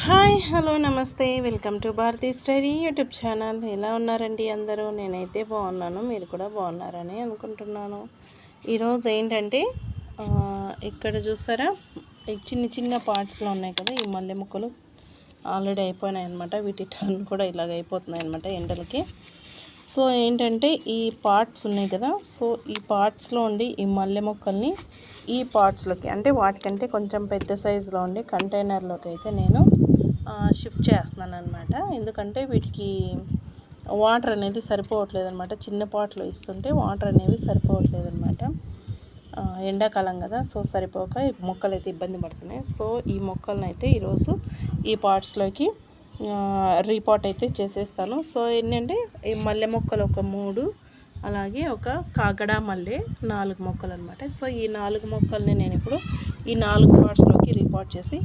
Hi hello నమస్తే welcome to Bharathi స్టైరీ YouTube channel. ఎలా ఉన్నారండి అందరూ? నేనైతే బాగున్నాను, మీరు కూడా బాగున్నారని అనుకుంటున్నాను. ఈరోజు ఏంటంటే ఇక్కడ చూసారా, ఈ చిన్న చిన్న పార్ట్స్లో ఉన్నాయి కదా ఈ మల్లె ముక్కలు ఆల్రెడీ అయిపోయినాయి అనమాట. వీటి టర్న్ కూడా ఇలాగ అయిపోతున్నాయి అనమాట ఎండలకి. సో ఏంటంటే ఈ పార్ట్స్ ఉన్నాయి కదా, సో ఈ పార్ట్స్లో ఉండి ఈ మల్లె మొక్కల్ని ఈ పార్ట్స్లోకి, అంటే వాటికంటే కొంచెం పెద్ద సైజులో ఉండి కంటైనర్లోకి అయితే నేను షిఫ్ట్ చేస్తున్నాను అనమాట. ఎందుకంటే వీటికి వాటర్ అనేది సరిపోవట్లేదు అనమాట. చిన్న పాట్లో ఇస్తుంటే వాటర్ అనేవి సరిపోవట్లేదు అనమాట. ఎండాకాలం కదా, సో సరిపోక మొక్కలు అయితే ఇబ్బంది పడుతున్నాయి. సో ఈ మొక్కలను అయితే ఈరోజు ఈ పార్ట్స్లోకి రీపాట్ అయితే చేసేస్తాను. సో ఏంటంటే ఈ మల్లె మొక్కలు ఒక 3, అలాగే ఒక కాగడా మల్లె 4 మొక్కలు అనమాట. సో ఈ 4 మొక్కల్ని నేను ఇప్పుడు ఈ 4 పార్ట్స్లోకి రీపాట్ చేసి